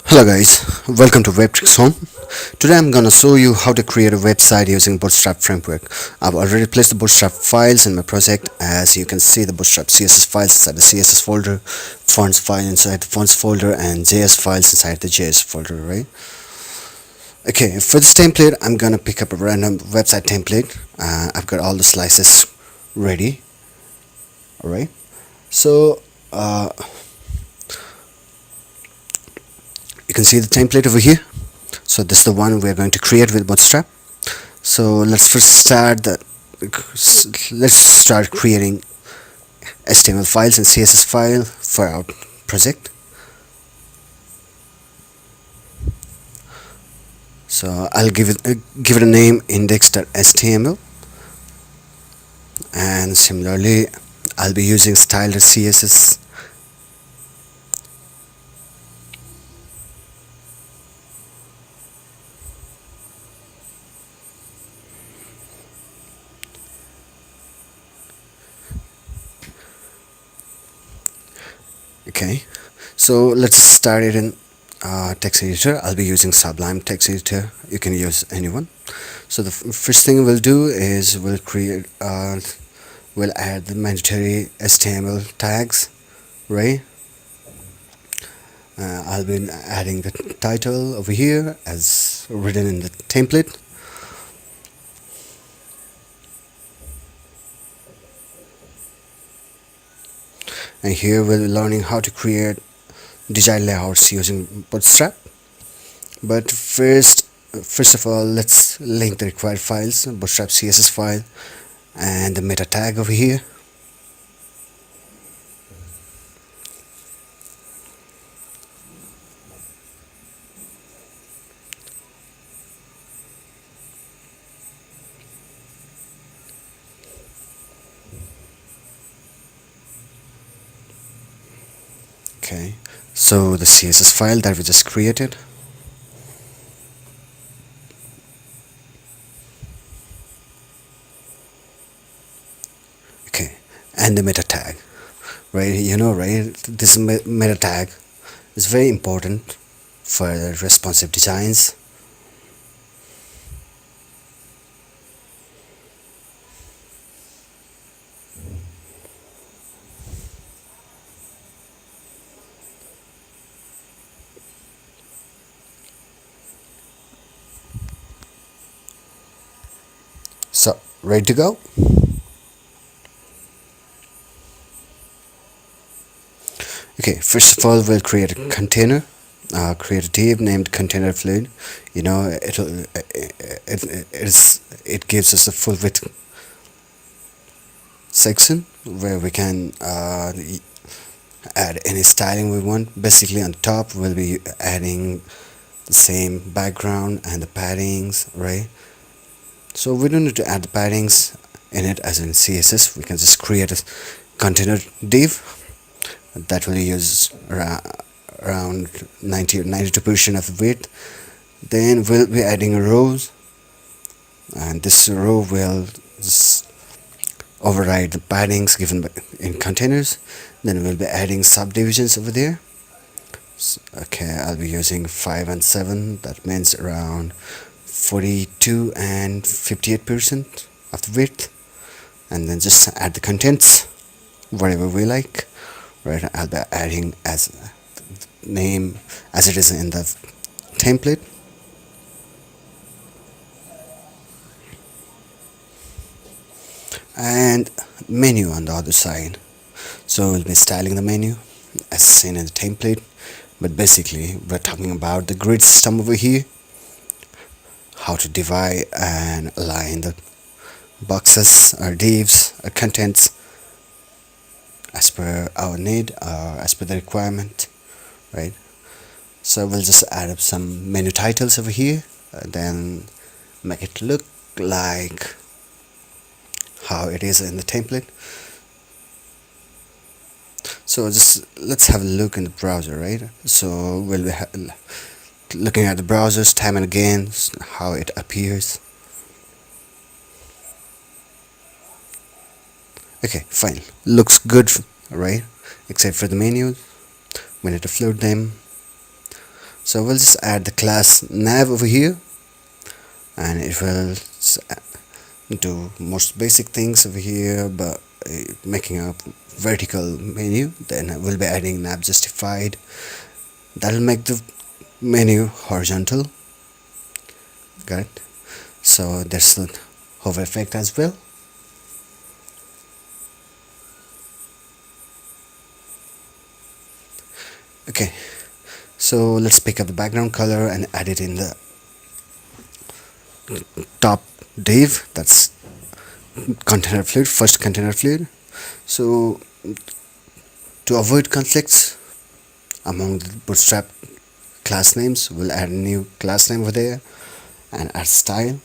Hello guys, welcome to WebTricks Home. Today I'm gonna show you how to create a website using Bootstrap framework. I've already placed the Bootstrap files in my project. As you can see, the Bootstrap CSS files inside the CSS folder, fonts file inside the fonts folder, and JS files inside the JS folder, right? Okay, for this template, I'm gonna pick up a random website template. I've got all the slices ready, alright? So, you can see the template over here. So this is the one we're going to create with Bootstrap. So let's start creating HTML files and CSS file for our project. So I'll give it a name index.html, and similarly I'll be using style.css. Okay, so let's start it in text editor. I'll be using Sublime text editor. You can use anyone. So the first thing we'll do is we'll add the mandatory HTML tags, right? I'll be adding the title over here as written in the template. And here we'll be learning how to create design layouts using Bootstrap. But first of all, let's link the required files, Bootstrap CSS file and the meta tag over here. Okay, so the CSS file that we just created. Okay, and the meta tag, right? Right? This meta tag is very important for responsive designs. So, ready to go? Okay, first of all, we'll create a container, create a div named container fluid. It gives us a full width section where we can add any styling we want. Basically, on top we'll be adding the same background and the paddings, right? So we don't need to add the paddings in it as in CSS. We can just create a container div that will use around 90 or 92% of the width. Then we'll be adding rows, and this row will just override the paddings given in containers. Then we'll be adding subdivisions over there. Okay, I'll be using 5 and 7. That means around 42 and 58% of the width. And then just add the contents whatever we like, right? I'll be adding as name as it is in the template. And menu on the other side. So we'll be styling the menu as seen in the template, but basically we're talking about the grid system over here, how to divide and align the boxes or divs or contents as per our need or as per the requirement, right? So we'll just add up some menu titles over here, then make it look like how it is in the template. So just let's have a look in the browser, right? So we'll be looking at the browsers time and again, how it appears. Okay, fine, looks good, right? Except for the menus, we need to float them. So So we'll just add the class nav over here, and it will do most basic things over here, but making a vertical menu. Then we'll be adding nav-justified. That'll make the menu horizontal. Got it? So there's the hover effect as well. Okay, so let's pick up the background color and add it in the top div. That's container fluid, first container fluid. So to avoid conflicts among the bootstrap class names, we'll add a new class name over there and add style.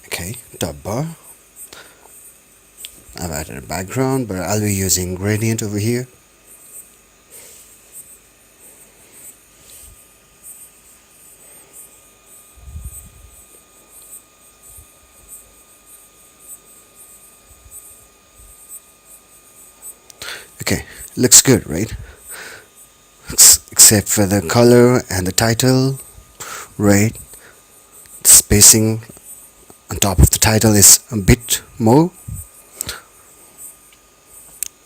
Okay, top bar. I've added a background, but I'll be using gradient over here. Okay, looks good, right? Except for the color and the title, right? The spacing on top of the title is a bit more.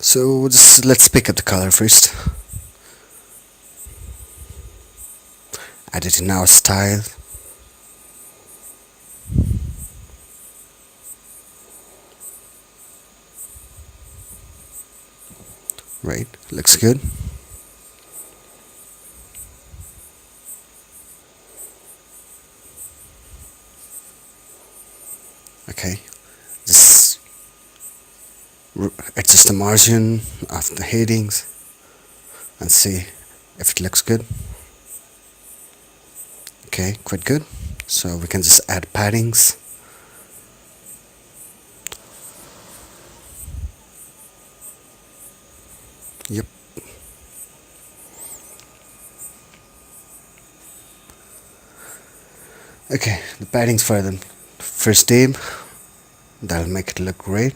So just let's pick up the color first. Add it in our style. Right, looks good. Okay, just adjust the margin of the headings and see if it looks good. Okay, quite good. So we can just add paddings. Yep. Okay, the paddings for the first div, that'll make it look great.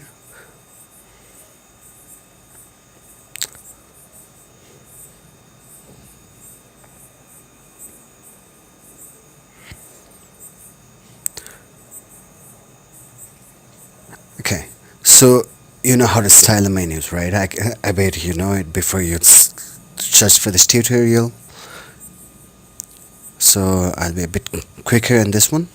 Okay, so you know how to style the menus, right? I bet you know it before you search for this tutorial. So I'll be a bit quicker in this one.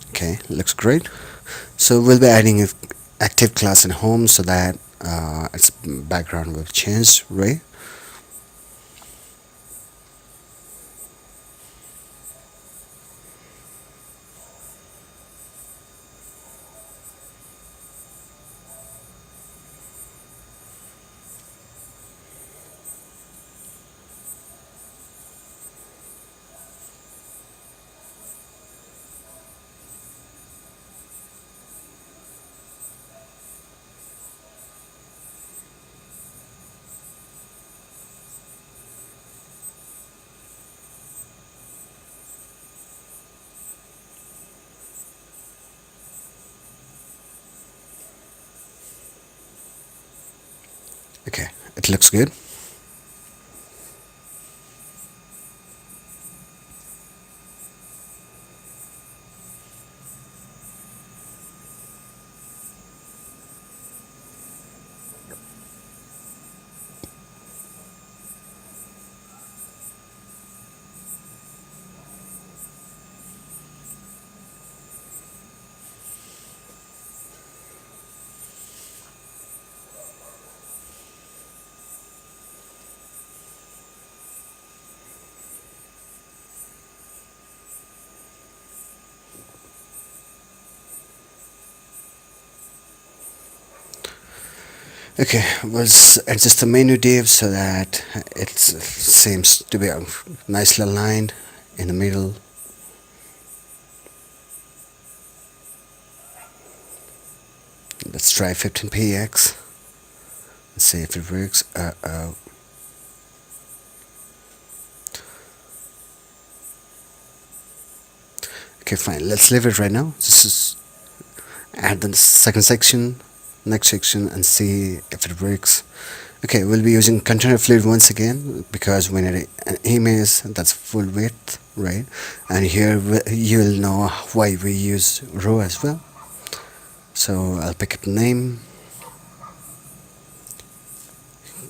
Okay, looks great. So we'll be adding an active class in home so that its background will change, right? Okay, it looks good. Okay, we'll adjust the menu div so that it seems to be nicely aligned in the middle. Let's try 15px and see if it works. Okay, fine. Let's leave it right now. Just add the second section, next section, and see if it works. Okay, we'll be using container fluid once again because we need an image that's full width, right? And here you'll know why we use row as well. So I'll pick up the name,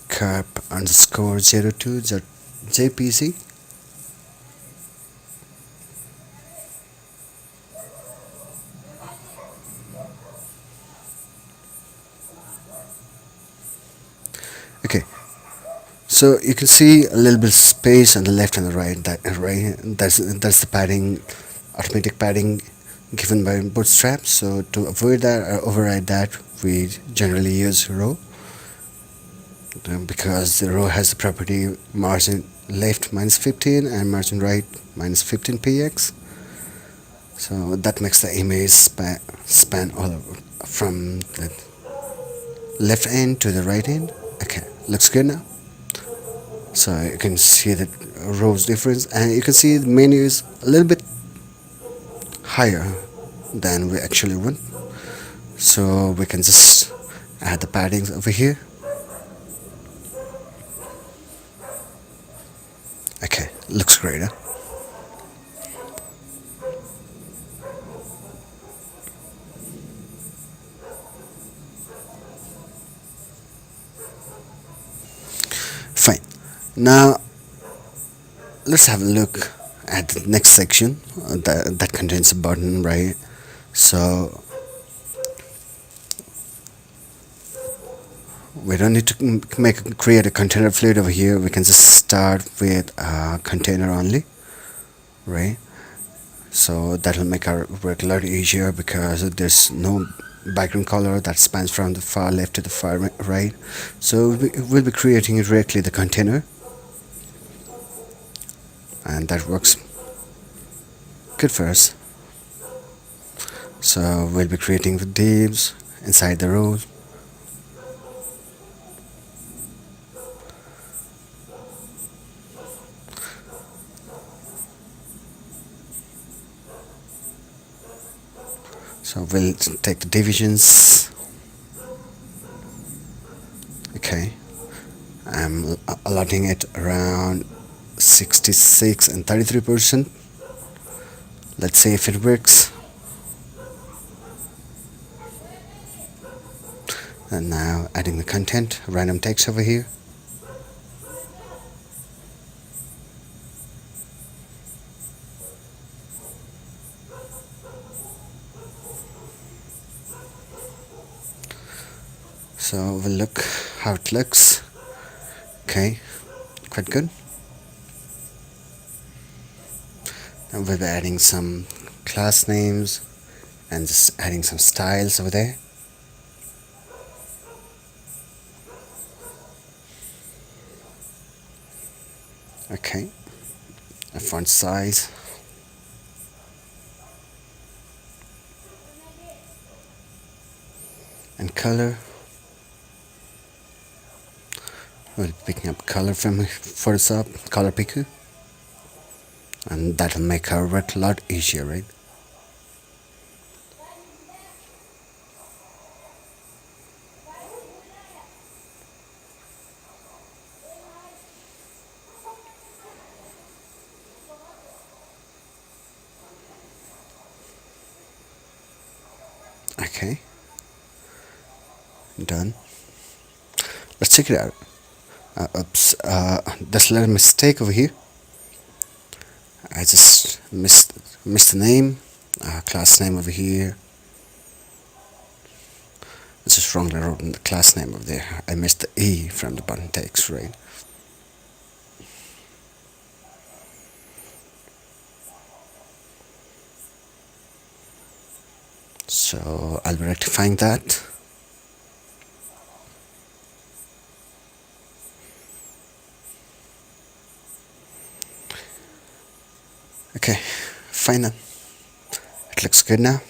carp underscore 02 jpc. Okay, so you can see a little bit of space on the left and the right. That's the padding, automatic padding given by bootstrap. So to avoid that or override that, we generally use row, because the row has the property margin left minus 15 and margin right minus 15px. So that makes the image span all over from the left end to the right end. Okay, looks good now. So you can see the rows difference, and you can see the menu is a little bit higher than we actually want. So we can just add the paddings over here. Okay, looks great, huh? Fine. Now let's have a look at the next section that contains a button, right? So we don't need to create a container fluid over here. We can just start with a container only, right? So that will make our work a lot easier because there's no background color that spans from the far left to the far right. So we'll be creating directly the container, and that works good for us. So we'll be creating the divs inside the rows. So we'll take the divisions. Okay, I'm allotting it around 66 and 33%. Let's see if it works. And now adding the content, random text over here. So we'll look how it looks. Okay, quite good. And we'll be adding some class names and just adding some styles over there. Okay, a font size. And color. We'll be picking up color from Photoshop, color picker. And that'll make our work a lot easier, right? Okay, done. Let's check it out. Oops, there's a little mistake over here. I just missed the name, class name over here. I just wrongly wrote the class name over there. I missed the E from the button text, right? So I'll be rectifying that. fine then. It looks good now.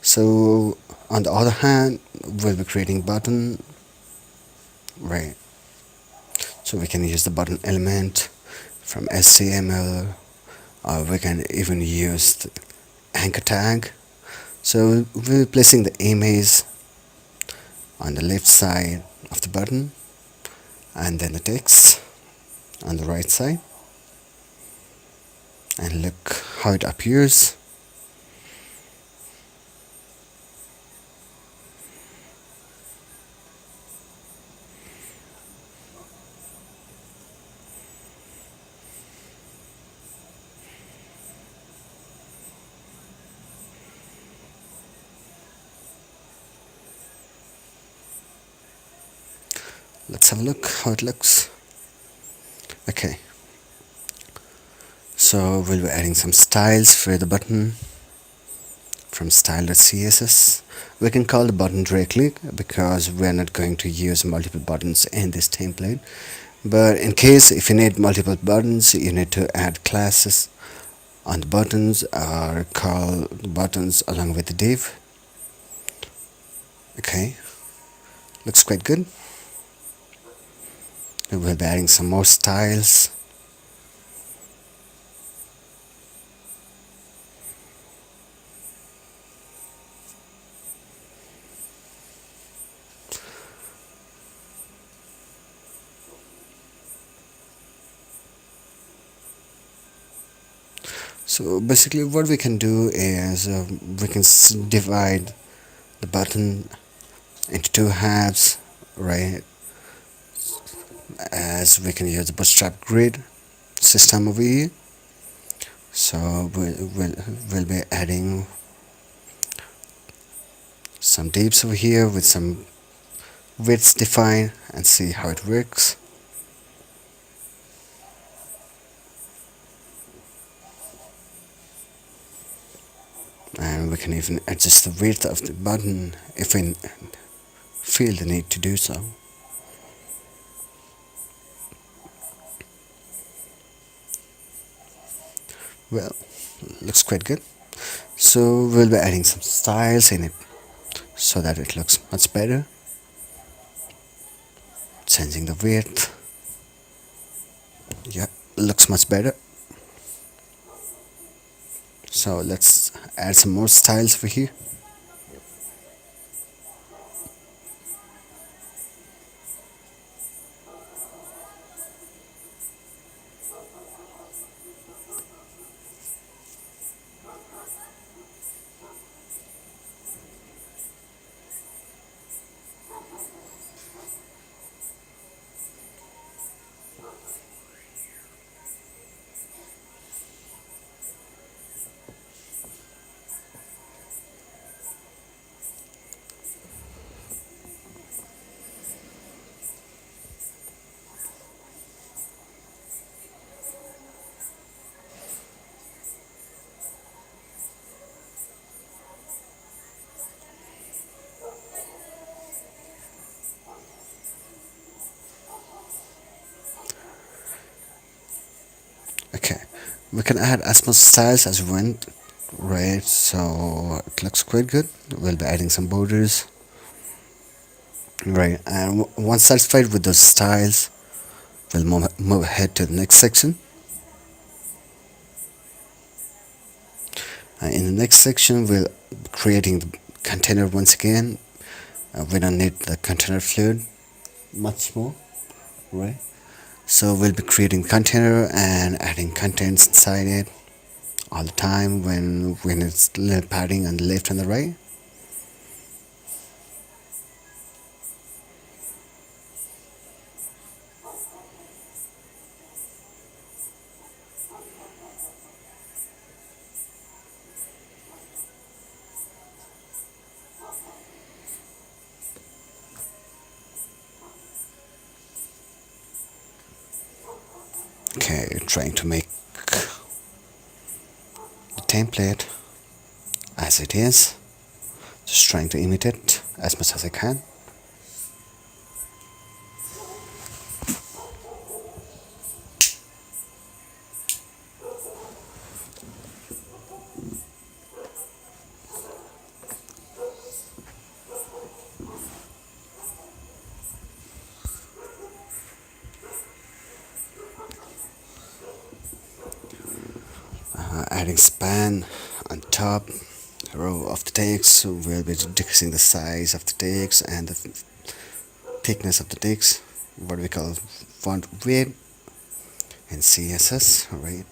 So on the other hand, we'll be creating button, right? So we can use the button element from HTML, or we can even use the anchor tag. So we'll be placing the image on the left side of the button, and then the text on the right side, and look how it appears. Let's have a look how it looks. Okay, so we'll be adding some styles for the button from style.css. We can call the button directly because we're not going to use multiple buttons in this template, but in case if you need multiple buttons, you need to add classes on the buttons or call the buttons along with the div. Okay, looks quite good. We'll be adding some more styles. So basically what we can do is we can divide the button into two halves, right? As we can use the bootstrap grid system over here. So we'll be adding some divs over here with some widths defined and see how it works. And we can even adjust the width of the button if we feel the need to do so. Well, looks quite good. So we'll be adding some styles in it so that it looks much better. Changing the width. Yeah, looks much better. So let's add some more styles over here. Okay, we can add as much styles as we want, right? So it looks quite good. We'll be adding some borders, right? And once satisfied with those styles, we'll move ahead to the next section. In the next section, we'll be creating the container once again. We don't need the container fluid much more, right? So we'll be creating container and adding contents inside it all the time when it's little padding on the left and the right. Okay, trying to make the template as it is, just trying to imitate it as much as I can. adding span on top row of the text. So we'll be decreasing the size of the text and the thickness of the text, what we call font weight in CSS, right?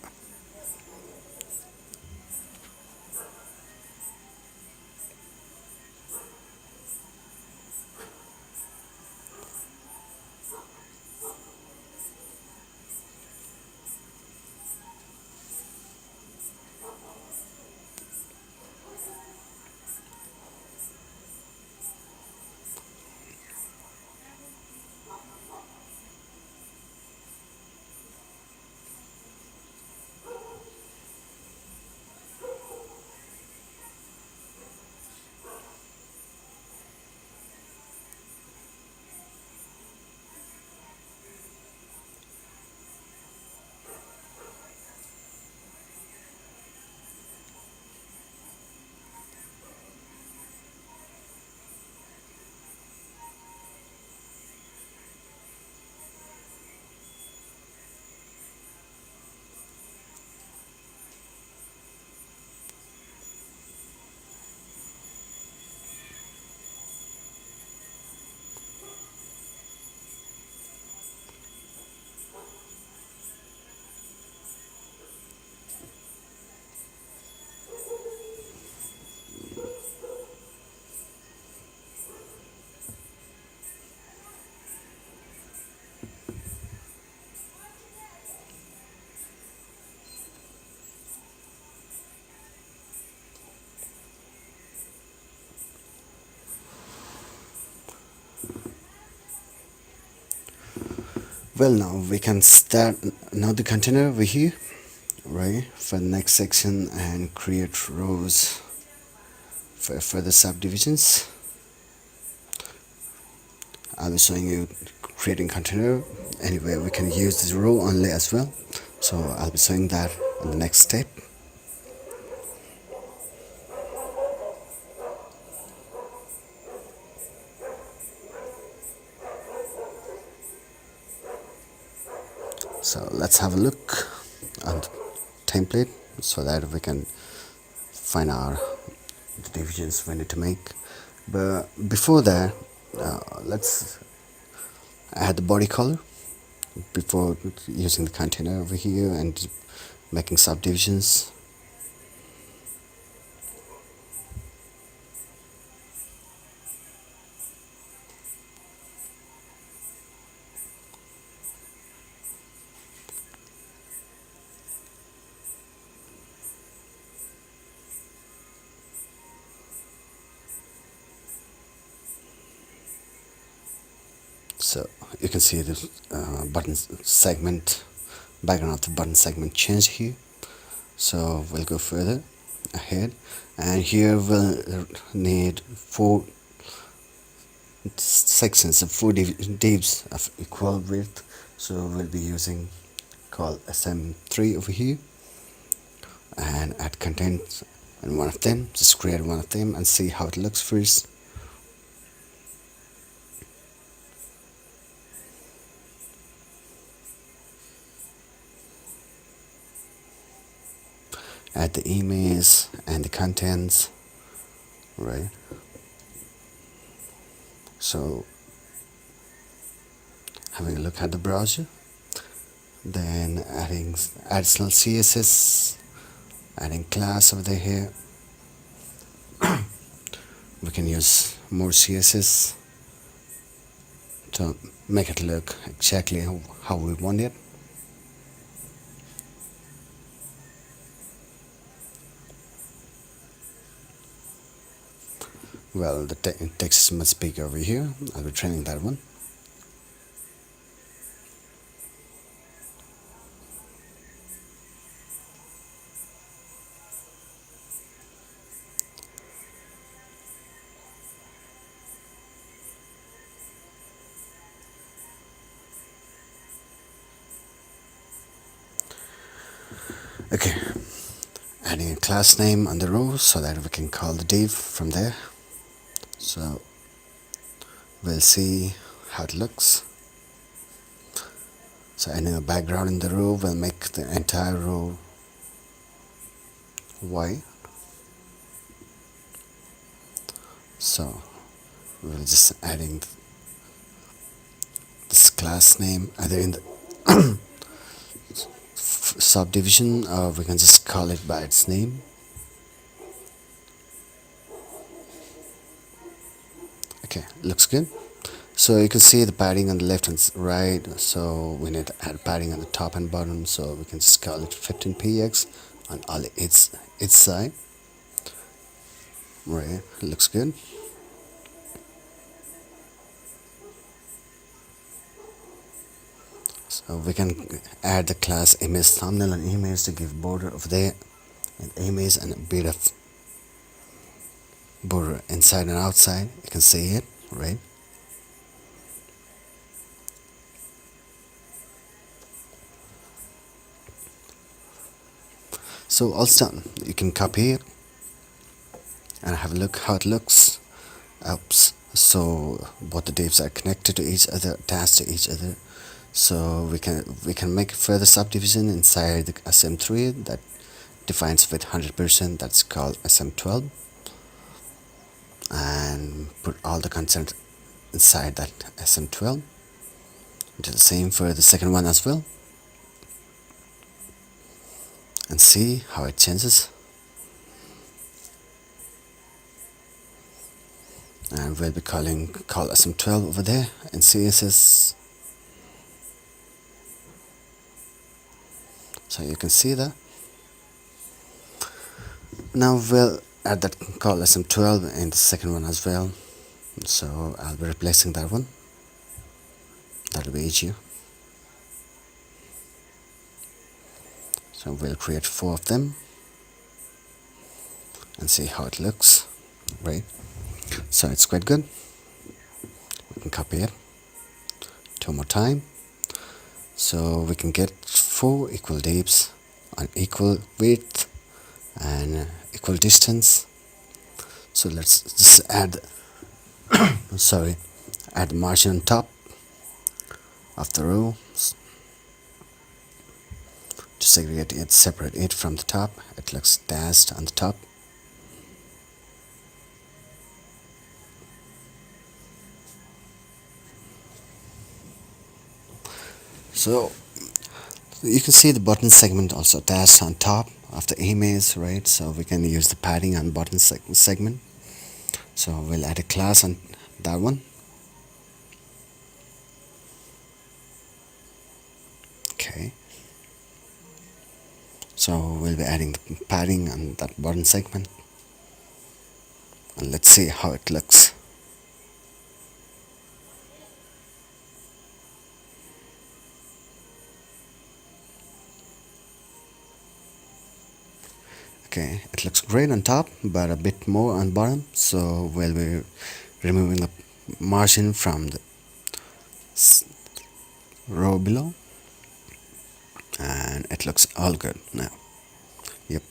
Well, now we can start another container over here, right, for the next section and create rows for further subdivisions. I'll be showing you creating container. Anyway, we can use this row only as well. So I'll be showing that in the next step. So let's have a look on the template so that we can find our the divisions we need to make. But before that, let's add the body color before using the container over here and making subdivisions. So you can see the button segment, background of the button segment change here. So we'll go further ahead, and here we'll need 4 sections of 4 divs of equal width. So we'll be using col-sm3 over here and add content in one of them. Just create one of them and see how it looks first. Add the image and the contents, right? So having a look at the browser, then adding additional CSS, adding class over there here. We can use more CSS to make it look exactly how we want it. Well, the text is much bigger over here. I'll be training that one. Okay, adding a class name on the row so that we can call the div from there. So we'll see how it looks. So adding a background in the row will make the entire row y. So we'll just adding this class name either in the subdivision, or we can just call it by its name. Okay, looks good. So you can see the padding on the left and right, so we need to add padding on the top and bottom, so we can just call it 15px on all its side. Right, looks good. So we can add the class image thumbnail and image to give border over there, and image and a bit of border inside and outside. You can see it, right? So all done. You can copy it and have a look how it looks. Oops. So both the divs are connected to each other, attached to each other. So we can make further subdivision inside the SM3 that defines with 100%. That's called SM12, and put all the content inside that SM12. Do the same for the second one as well, and see how it changes. And we'll be calling col-sm12 over there in CSS. So you can see that. Now we'll add that col-sm12 in the second one as well. So I'll be replacing that one. That'll be easier. So we'll create 4 of them and see how it looks, right? So it's quite good. We can copy it 2 more times. So we can get 4 equal divs on equal width and equal distance. So let's just add add the margin on top of the row to segregate it, separate it from the top. It looks dashed on the top. So you can see the button segment also dashed on top of the image, right? So we can use the padding on button segment. So we'll add a class on that one. Okay. So we'll be adding the padding on that button segment, and let's see how it looks. Okay, it looks great on top, but a bit more on bottom. So we'll be removing the margin from the row below, and it looks all good now. Yep.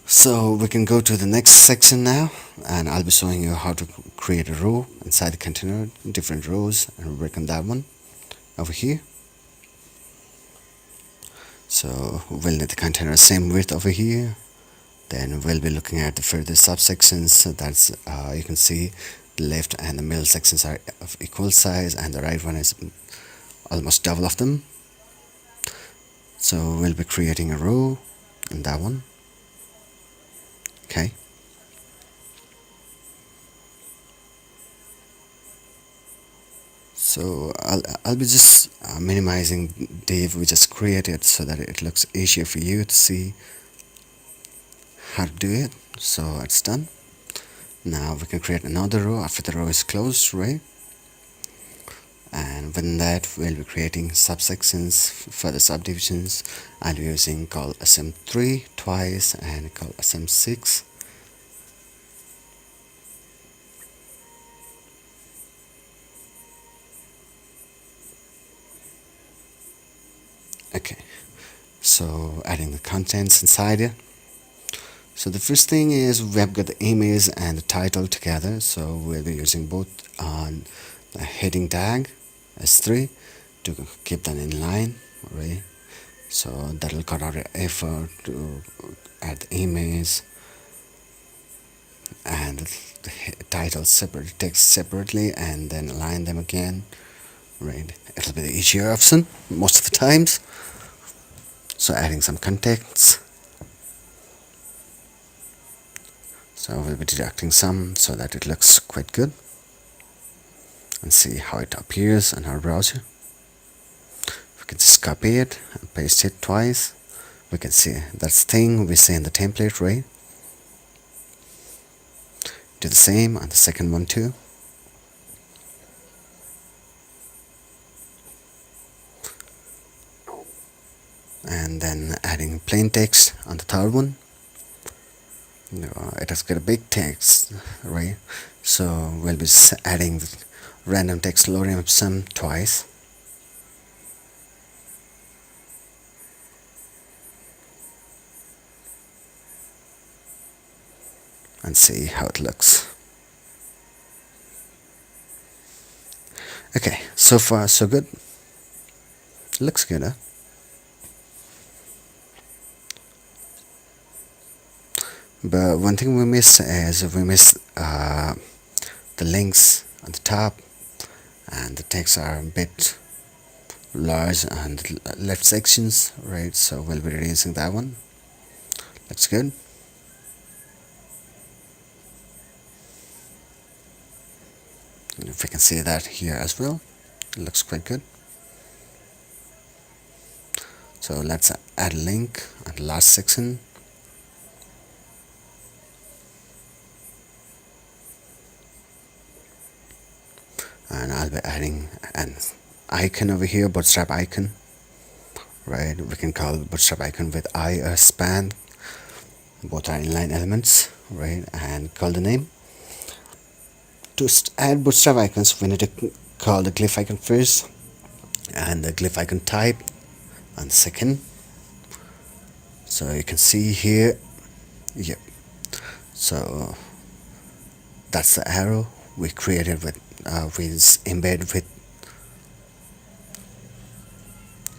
So we can go to the next section now, and I'll be showing you how to create a row inside the container, different rows, and work on that one over here. So we'll need the container same width over here. Then we'll be looking at the further subsections. So that's you can see the left and the middle sections are of equal size, and the right one is almost double of them. So we'll be creating a row in that one. Okay. So I'll be just minimizing div we just created so that it looks easier for you to see how to do it. So it's done. Now we can create another row after the row is closed, right? And within that we'll be creating subsections for the subdivisions. I'll be using col-sm3 twice and col-sm6. Okay, so adding the contents inside it. So the first thing is we've got the image and the title together, so we'll be using both on the heading tag S3 to keep that in line, right? So that will cut out your effort to add the image and the title separate text separately and then align them again, right? It'll be the easier option most of the times. So adding some context. So we'll be deducting some so that it looks quite good, and see how it appears on our browser. We can just copy it and paste it twice. We can see that's the thing we say in the template, right? Do the same on the second one too. And then adding plain text on the third one. It has got a big text, right? So we'll be adding the random text lorem ipsum twice. And see how it looks. Okay, so far so good. Looks good, huh? But one thing we miss is the links on the top, and the text are a bit large on the left sections, right? So we'll be reducing that one. Looks good. And if we can see that here as well, it looks quite good. So let's add a link on the last section. And I'll be adding an icon over here, bootstrap icon, right? We can call bootstrap icon with I or span, both are inline elements, right? And call the name. To add bootstrap icons, we need to call the glyph icon first and the glyph icon type on second. So you can see here, yep. So that's the arrow we created with embed with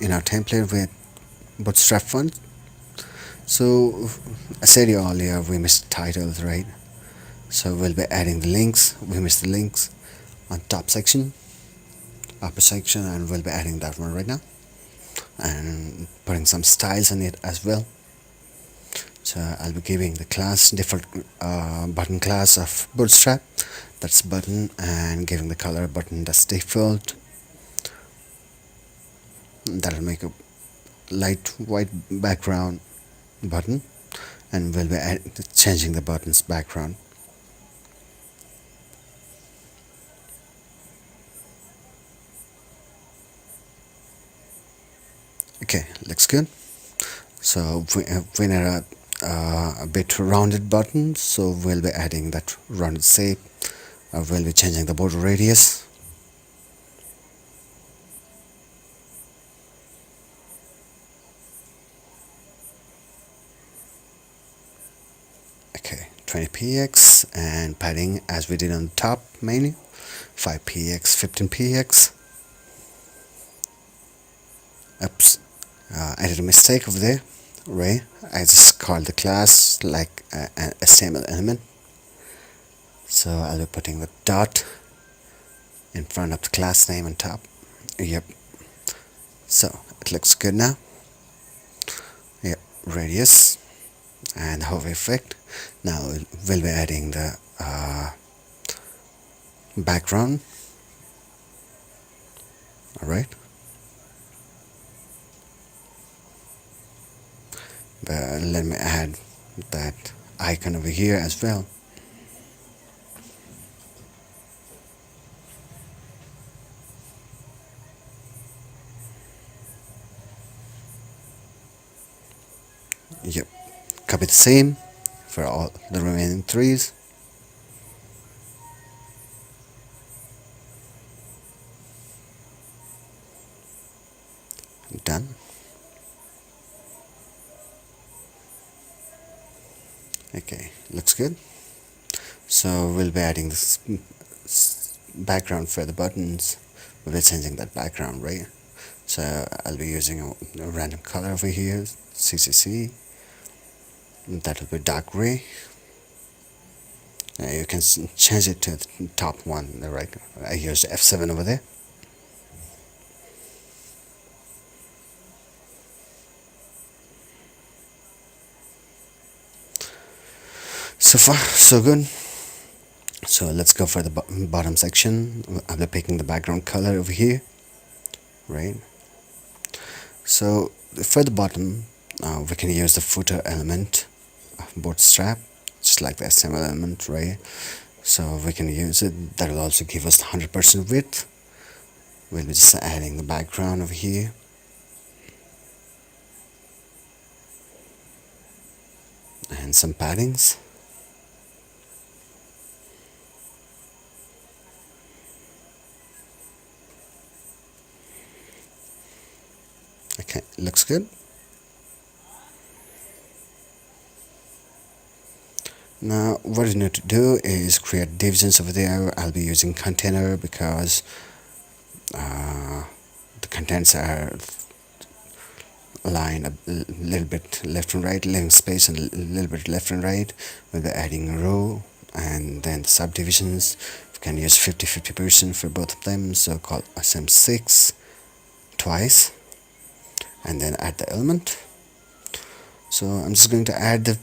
in our template with bootstrap font. So I said earlier we missed titles, right? So we'll be adding the links. We missed the links on top section, upper section, and we'll be adding that one right now and putting some styles in it as well. So I'll be giving the class default button class of bootstrap, that's button, and giving the color button that's default. That'll make a light white background button, and we'll be changing the button's background. Okay, looks good. So we need a bit rounded button, so we'll be adding that rounded shape. We'll be changing the border radius. Okay, 20px, and padding as we did on the top menu, 5px, 15px. Oops, I did a mistake over there, right? I just called the class like a HTML element. So I'll be putting the dot in front of the class name on top. Yep. So it looks good now. Yep, radius and hover effect. Now we'll be adding the background. Alright. But let me add that icon over here as well. Yep, copy the same for all the remaining threes. Done. Okay, looks good. So we'll be adding this background for the buttons. We'll be changing that background, right? So I'll be using a random color over here, CCC. That will be dark gray. You can change it to the top one, right? I used F7 over there. So far, so good. So let's go for the bottom section. I'll be picking the background color over here, right? So for the bottom, we can use the footer element of bootstrap, just like the HTML element, right? So we can use it. That will also give us 100% width. We'll be just adding the background over here. And some paddings. Okay, looks good. Now what you need to do is create divisions over there. I'll be using container because the contents are aligned a little bit left and right, leaving space and a little bit left and right. We'll be adding a row and then the subdivisions. We can use 50-50% for both of them, so col-sm6 twice and then add the element. So I'm just going to add the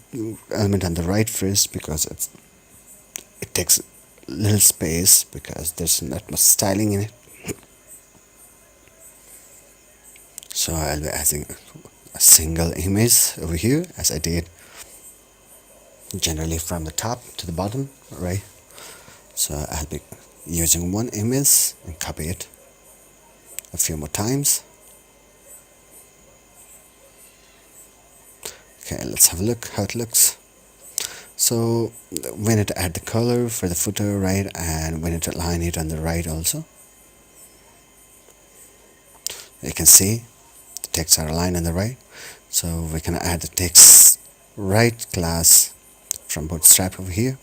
element on the right first because it takes little space because there's not much styling in it. So I'll be adding a single image over here as I did generally from the top to the bottom, right? So I'll be using one image and copy it a few more times. Okay, let's have a look how it looks. So we need to add the color for the footer, right? And we need to align it on the right also. You can see the texts are aligned on the right. So we can add the text right class from bootstrap over here.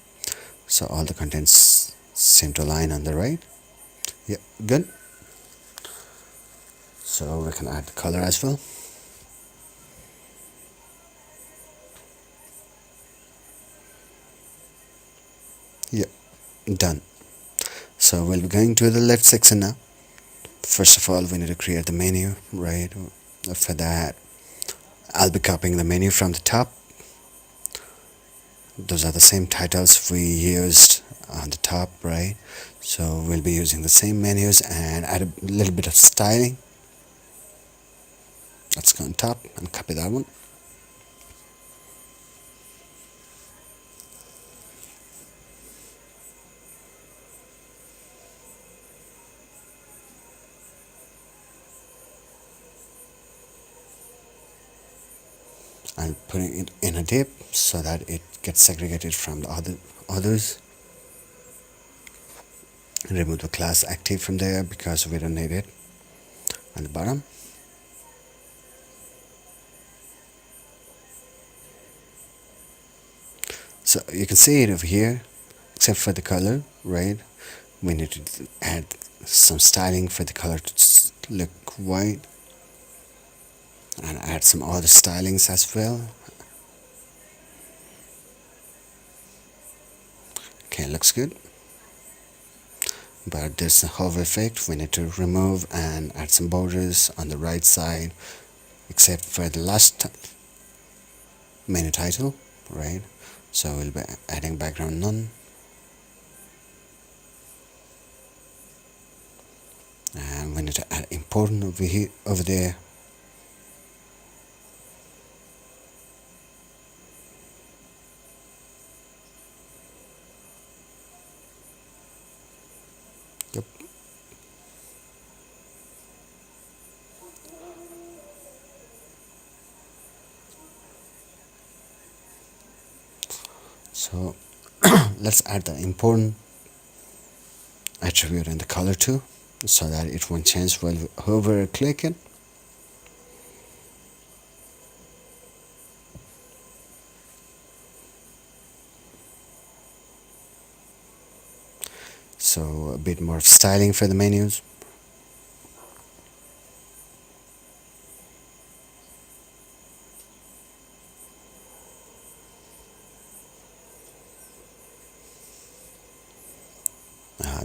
So all the contents seem to align on the right. Yeah, good. So we can add the color as well. Yeah, done. So we'll be going to the left section now. First of all, we need to create the menu, right? For that, I'll be copying the menu from the top. Those are the same titles we used on the top, right? So we'll be using the same menus and add a little bit of styling. Let's go on top and copy that one. I'm putting it in a div so that it gets segregated from the others. Remove the class active from there because we don't need it on the bottom. So you can see it over here, except for the color, right? We need to add some styling for the color to look white and add some other stylings as well. Okay, looks good. But there's a hover effect we need to remove and add some borders on the right side, except for the last menu title, right? So we'll be adding background none. And we need to add important over here, over there. Yep. So let's add the important attribute in the color too, so that it won't change while we hover click it. So a bit more of styling for the menus.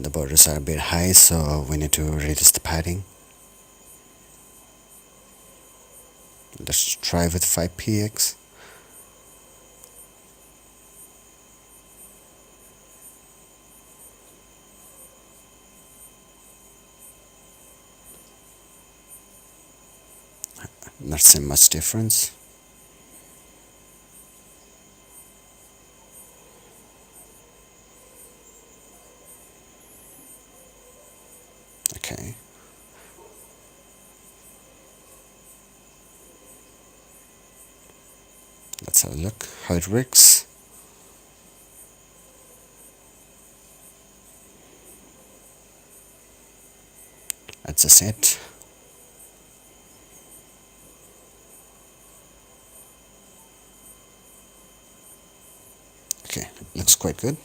The borders are a bit high, so we need to reduce the padding. Let's try with 5px. Not seeing much difference. Okay. Let's have a look how it works. That's just it. Okay, looks quite good.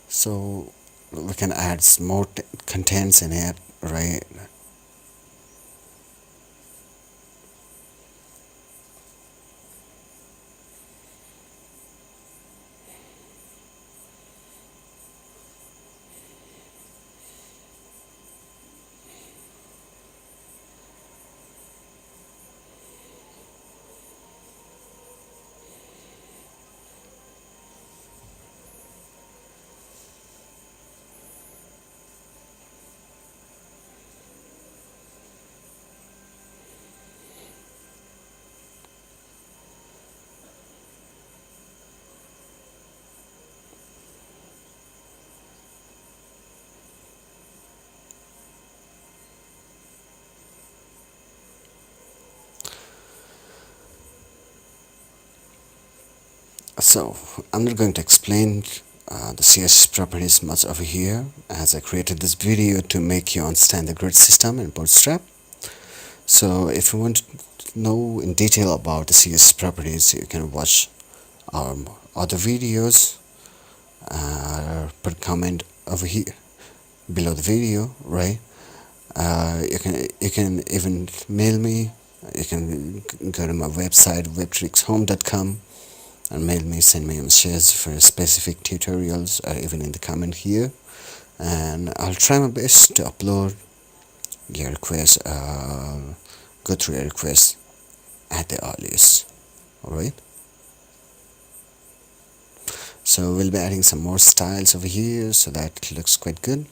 So we can add some more contents in it, right? So I'm not going to explain the CSS properties much over here, as I created this video to make you understand the grid system in Bootstrap. So if you want to know in detail about the CSS properties, you can watch our other videos. Put a comment over here below the video, right? You can even mail me. You can go to my website webtrickshome.com and mail me, send me messages for specific tutorials, or even in the comment here, and I'll try my best to upload your request, go through your request at the earliest. Alright, so we'll be adding some more styles over here, so that it looks quite good.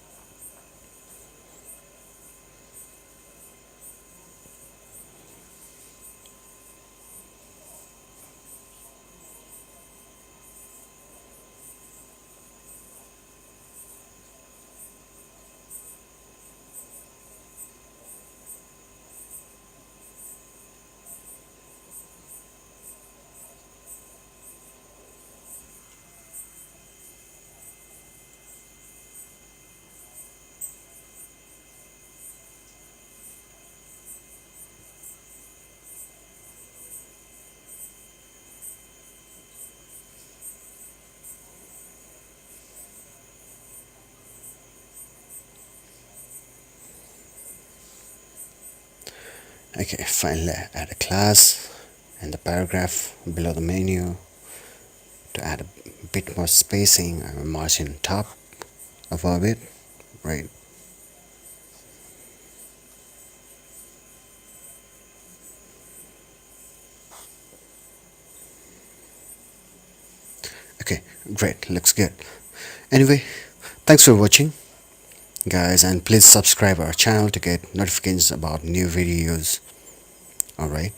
Okay, finally add a class and the paragraph below the menu to add a bit more spacing and margin top above it, right? Okay, great, looks good. Anyway, thanks for watching, guys, and please subscribe our channel to get notifications about new videos. Alright.